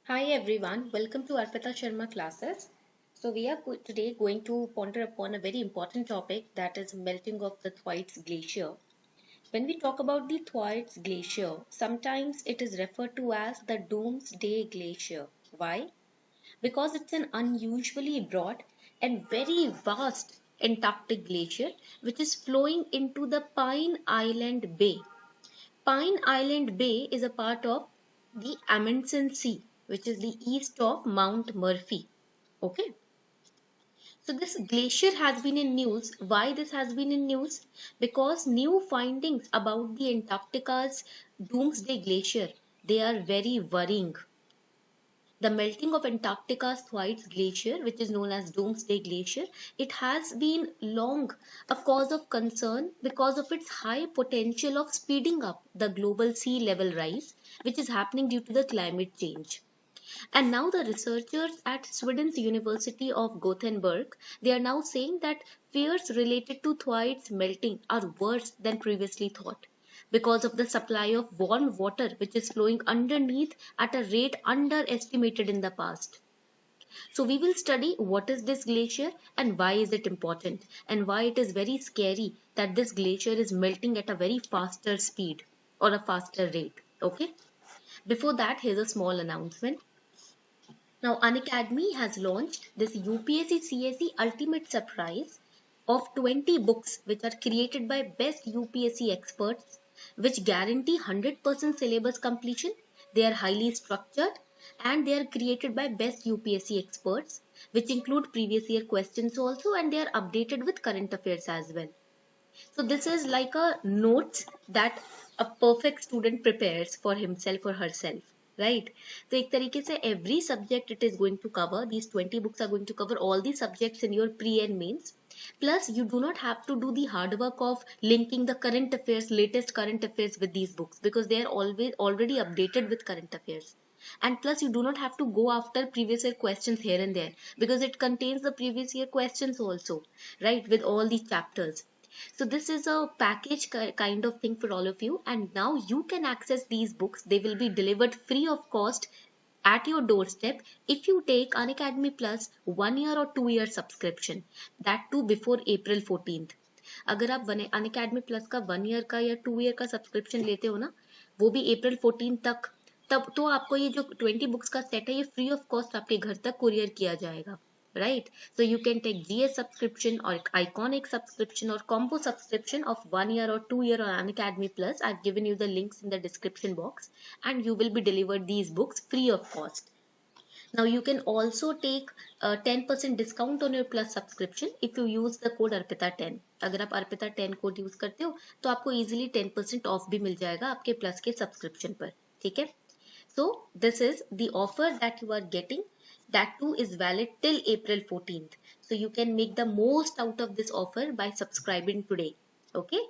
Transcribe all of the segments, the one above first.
Hi everyone, welcome to Arpita Sharma classes. So we are today going to ponder upon a very important topic, that is melting of the Thwaites Glacier. When we talk about the Thwaites Glacier, sometimes it is referred to as the Doomsday Glacier. Why? Because it's an unusually broad and very vast Antarctic glacier which is flowing into the Pine Island Bay. Pine Island Bay is a part of the Amundsen Sea, which is the east of Mount Murphy. Okay. So this glacier has been in news. Why this has been in news? Because new findings about the Antarctica's Doomsday Glacier, they are very worrying. The melting of Antarctica's Thwaites Glacier, which is known as Doomsday Glacier, it has been long a cause of concern because of its high potential of speeding up the global sea level rise, which is happening due to the climate change. And now the researchers at Sweden's University of Gothenburg, they are now saying that fears related to Thwaites melting are worse than previously thought because of the supply of warm water which is flowing underneath at a rate underestimated in the past. So we will study what is this glacier and why is it important and why it is very scary that this glacier is melting at a very faster speed or a faster rate. Okay. Before that, here's a small announcement. Now, Unacademy has launched this UPSC CSE Ultimate Surprise of 20 books which are created by best UPSC experts, which guarantee 100% syllabus completion. They are highly structured and they are created by best UPSC experts, which include previous year questions also, and they are updated with current affairs as well. So this is like a notes that a perfect student prepares for himself or herself, right? So एक तरीके से every subject it is going to cover. These 20 books are going to cover all the subjects in your pre and mains. Plus, you do not have to do the hard work of linking the current affairs, latest current affairs with these books because they are always already updated with current affairs. And plus, you do not have to go after previous year questions here and there because it contains the previous year questions also, right? With all these chapters. So this is a package kind of thing for all of you, and now you can access these books. They will be delivered free of cost at your doorstep if you take Unacademy Plus 1 year or 2 year subscription, that too before April 14th. अगर आप Unacademy Plus का 1 year का या 2 year का subscription लेते हो ना, वो भी April 14 तक, तब तो आपको ये जो 20 बुक्स का सेट है ये फ्री ऑफ कॉस्ट आपके घर तक कुरियर किया जाएगा. Right, so you can take GS subscription or iconic subscription or combo subscription of 1 year or 2 year on Unacademy Plus. I've given you the links in the description box and you will be delivered these books free of cost. Now you can also take a 10% discount on your plus subscription if you use the code ARPITA10. अगर आप ARPITA10 code use करते हो तो आपको easily 10% of भी मिल जाएगा आपके plus के सब्सक्रिप्शन पर. ठीक है. So this is the offer that you are getting. That too is valid till April 14th. So you can make the most out of this offer by subscribing today. Okay.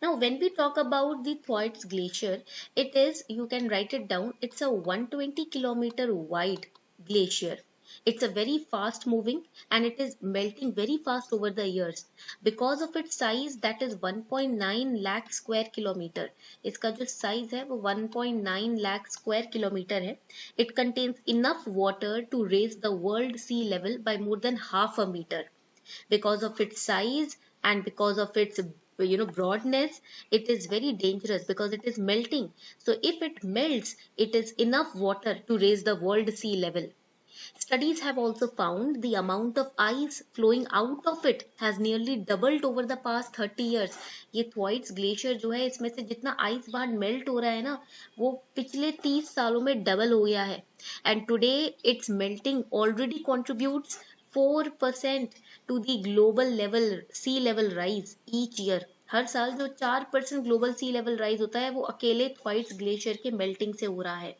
Now, when we talk about the Thwaites Glacier, it is, you can write it down, it's a 120-kilometer wide glacier. It's a very fast moving and it is melting very fast over the years. Because of its size, that is 1.9 lakh square kilometer. इसका जो size है वो 1.9 lakh square kilometer है. It contains enough water to raise the world sea level by more than half a meter. Because of its size and because of its broadness, it is very dangerous because it is melting. So if it melts, it is enough water to raise the world sea level. Studies have also found the amount of ice flowing out of it has nearly doubled over the past 30 years. ये Thwaites Glacier जो है इसमें से जितना ice बाहर melt हो रहा है ना वो पिछले 30 सालों में double हो गया है. And today its melting already contributes 4% to the global level sea level rise each year. हर साल जो 4% global sea level rise होता है वो अकेले Thwaites Glacier के melting से हो रहा है.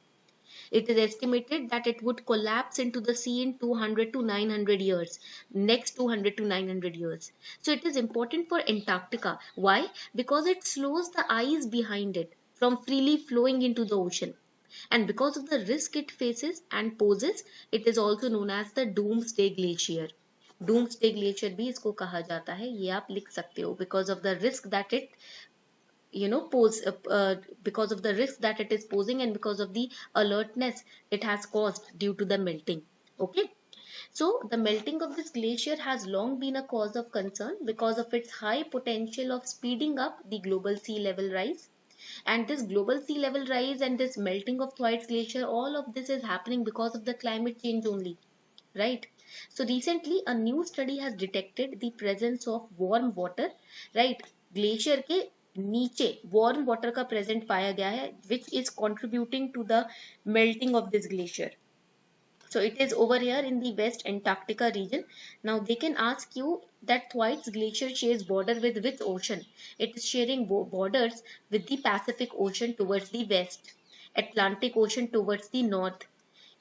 It is estimated that it would collapse into the sea in 200 to 900 years, next 200 to 900 years. So it is important for Antarctica. Why? Because it slows the ice behind it from freely flowing into the ocean. And because of the risk it faces and poses, it is also known as the Doomsday Glacier. Doomsday Glacier भी इसको कहा जाता है, ये आप लिख सकते हो because of the risk that it pose because of the risk that it is posing and because of the alertness it has caused due to the melting. Okay. So the melting of this glacier has long been a cause of concern because of its high potential of speeding up the global sea level rise. And this global sea level rise and this melting of Thwaites Glacier, all of this is happening because of the climate change only, right? So recently a new study has detected the presence of warm water, right? Glacier के नीचे warm water का present पाया गया है, which is contributing to the melting of this glacier. So it is over here in the West Antarctica region. Now they can ask you that Thwaites Glacier shares border with which ocean? It is sharing borders with the Pacific Ocean towards the west, Atlantic Ocean towards the north,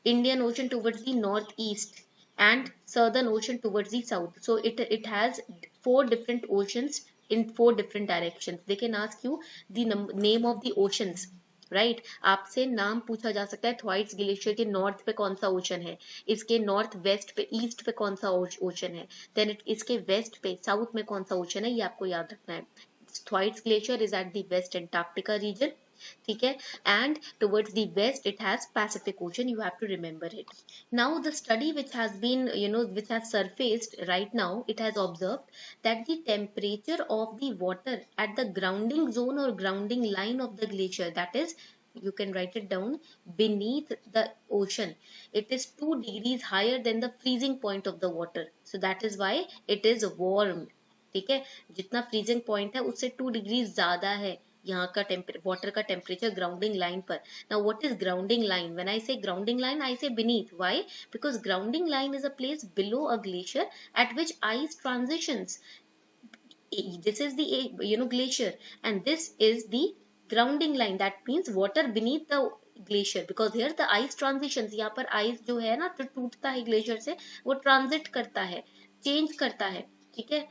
Indian Ocean towards the northeast, and Southern Ocean towards the south. So it has 4 different oceans in 4 different directions. They can ask you the name of the oceans, right आपसे नाम पूछा जा सकता है थ्वाइट्स glacier के north पे कौन सा ओशन है, इसके नॉर्थ वेस्ट पे ईस्ट पे कौन सा ओशन है, देन इसके वेस्ट पे साउथ में कौन सा ओशन है, ये आपको याद रखना है. Thwaites Glacier is at the West Antarctica region, ठीक है, and towards the west it has Pacific Ocean. You have to remember it. Now the study which has been which has surfaced right now, it has observed that the temperature of the water at the grounding zone or grounding line of the glacier, that is, you can write it down, beneath the ocean, it is 2 degrees higher than the freezing point of the water. So that is why it is warm. ठीक है, जितना freezing point है उससे 2 degree ज्यादा है यहाँ का water का टेम्परेचर ग्राउंडिंग लाइन पर. Now what is grounding line? When I से ग्राउंडिंग लाइन आई से beneath. Why? Because grounding line is a place below a glacier at which ice transitions. This is the glacier and this is the grounding line. That means water beneath the glacier, because here the ice transitions, यहाँ पर ice जो है ना तो टूटता है glacier से, वो ट्रांजिट करता है, चेंज करता है, ठीक है,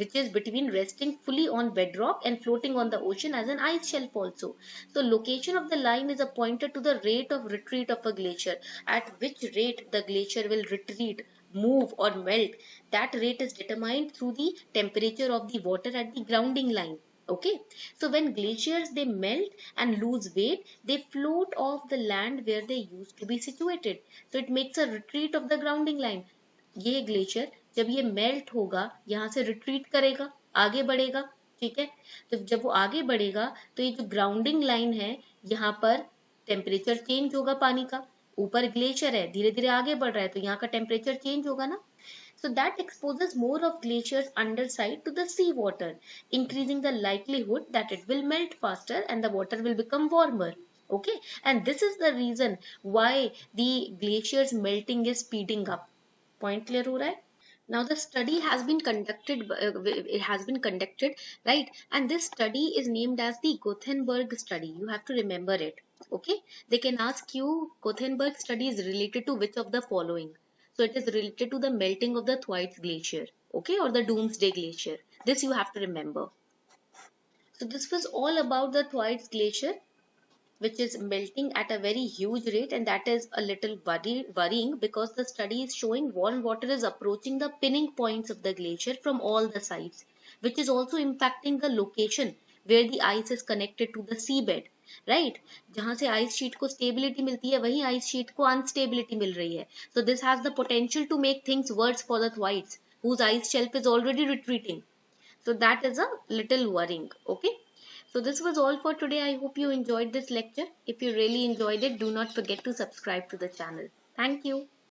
which is between resting fully on bedrock and floating on the ocean as an ice shelf also. So location of the line is a pointer to the rate of retreat of a glacier, at which rate the glacier will retreat, move or melt. That rate is determined through the temperature of the water at the grounding line. Okay, so when glaciers they melt and lose weight, they float off the land where they used to be situated. So it makes a retreat of the grounding line. ये glacier जब ये melt होगा यहाँ से retreat करेगा, आगे बढ़ेगा, ठीक है, तो जब वो आगे बढ़ेगा तो ये जो ग्राउंडिंग लाइन है यहाँ पर टेम्परेचर चेंज होगा पानी का, ऊपर ग्लेशियर है धीरे धीरे आगे बढ़ रहा है तो यहाँ का टेम्परेचर चेंज होगा ना. So that exposes more of glaciers underside to the sea water, increasing the likelihood that it will melt faster and the water will become warmer. Okay, and this is the reason why the glaciers melting is speeding up. Point clear हो रहा है? Now the study has been conducted, right? And this study is named as the Gothenburg Study. You have to remember it. Okay? They can ask you Gothenburg Study is related to which of the following. So it is related to the melting of the Thwaites Glacier, okay, or the Doomsday Glacier. This you have to remember. So this was all about the Thwaites Glacier, which is melting at a very huge rate, and that is a little worrying because the study is showing warm water is approaching the pinning points of the glacier from all the sides, which is also impacting the location where the ice is connected to the seabed, right? जहाँ से ice sheet को stability मिलती है वहीं ice sheet को unstability मिल रही है. So this has the potential to make things worse for the Thwaites, whose ice shelf is already retreating. So that is a little worrying. Okay. So this was all for today. I hope you enjoyed this lecture. If you really enjoyed it, do not forget to subscribe to the channel. Thank you.